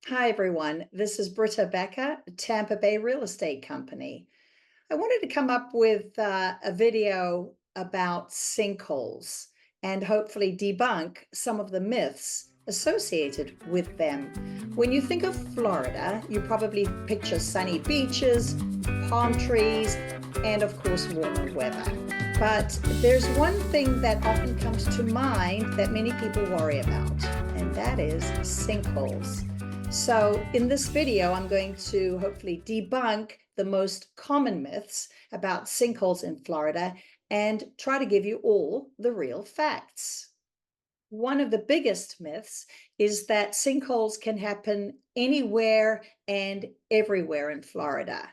Hi, everyone. This is Britta Becker, Tampa Bay Real Estate Company. I wanted to come up with a video about sinkholes and hopefully debunk some of the myths associated with them. When you think of Florida, you probably picture sunny beaches, palm trees, and of course, warmer weather. But there's one thing that often comes to mind that many people worry about, and that is sinkholes. So in this video, I'm going to hopefully debunk the most common myths about sinkholes in Florida and try to give you all the real facts. One of the biggest myths is that sinkholes can happen anywhere and everywhere in Florida.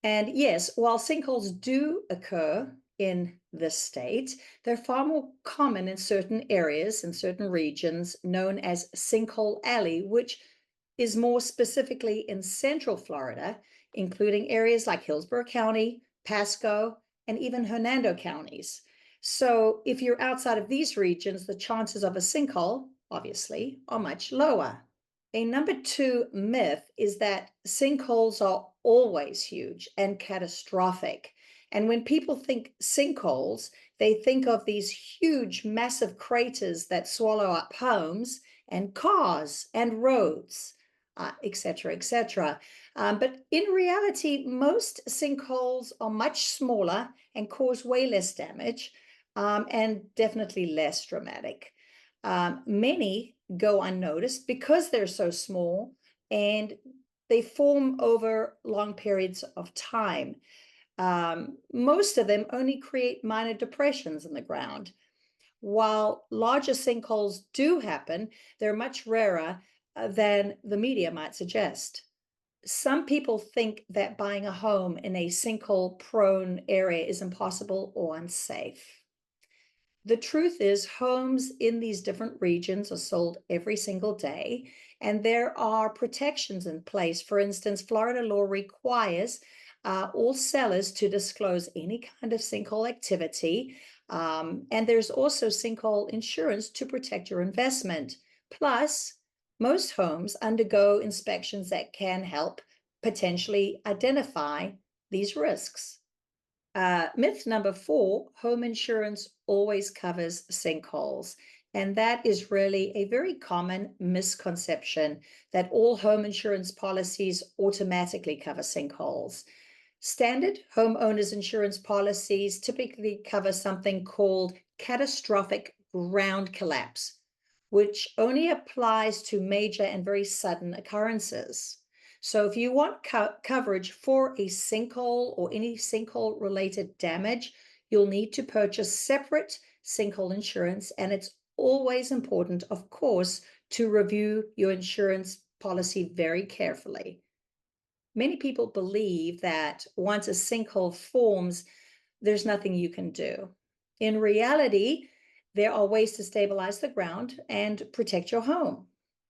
And yes, while sinkholes do occur in this state, they're far more common in certain areas and certain regions known as Sinkhole Alley, which is more specifically in Central Florida, including areas like Hillsborough County, Pasco, and even Hernando counties. So if you're outside of these regions, the chances of a sinkhole, obviously, are much lower. A number two myth is that sinkholes are always huge and catastrophic. And when people think sinkholes, they think of these huge, massive craters that swallow up homes and cars and roads, etc., etc. But in reality, most sinkholes are much smaller and cause way less damage, and definitely less dramatic. Many go unnoticed because they're so small and they form over long periods of time. Most of them only create minor depressions in the ground. While larger sinkholes do happen, they're much rarer than the media might suggest. Some people think that buying a home in a sinkhole-prone area is impossible or unsafe. The truth is, homes in these different regions are sold every single day, and there are protections in place. For instance, Florida law requires all sellers to disclose any kind of sinkhole activity, and there's also sinkhole insurance to protect your investment. Plus, most homes undergo inspections that can help potentially identify these risks. Myth number 4, home insurance always covers sinkholes. And that is really a very common misconception that all home insurance policies automatically cover sinkholes. Standard homeowners insurance policies typically cover something called catastrophic ground collapse, which only applies to major and very sudden occurrences. So if you want coverage for a sinkhole or any sinkhole related damage, you'll need to purchase separate sinkhole insurance. And it's always important, of course, to review your insurance policy very carefully. Many people believe that once a sinkhole forms, there's nothing you can do. In reality, there are ways to stabilize the ground and protect your home.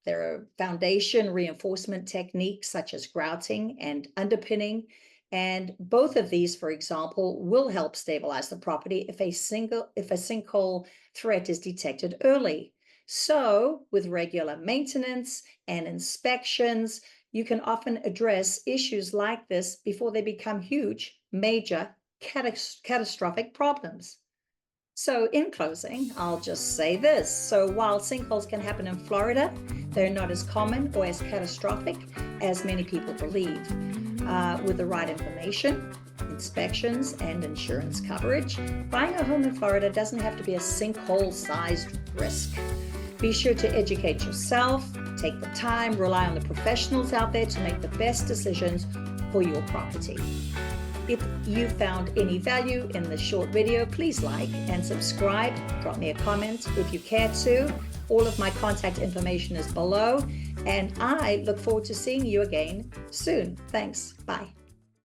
There are foundation reinforcement techniques such as grouting and underpinning, and both of these, for example, will help stabilize the property if a sinkhole threat is detected early. So, with regular maintenance and inspections, you can often address issues like this before they become huge, major, catastrophic problems. So in closing, I'll just say this. So while sinkholes can happen in Florida, they're not as common or as catastrophic as many people believe. With the right information, inspections, and insurance coverage, buying a home in Florida doesn't have to be a sinkhole-sized risk. Be sure to educate yourself, take the time, rely on the professionals out there to make the best decisions for your property. If you found any value in this short video, please like and subscribe. Drop me a comment if you care to. All of my contact information is below, and I look forward to seeing you again soon. Thanks. Bye.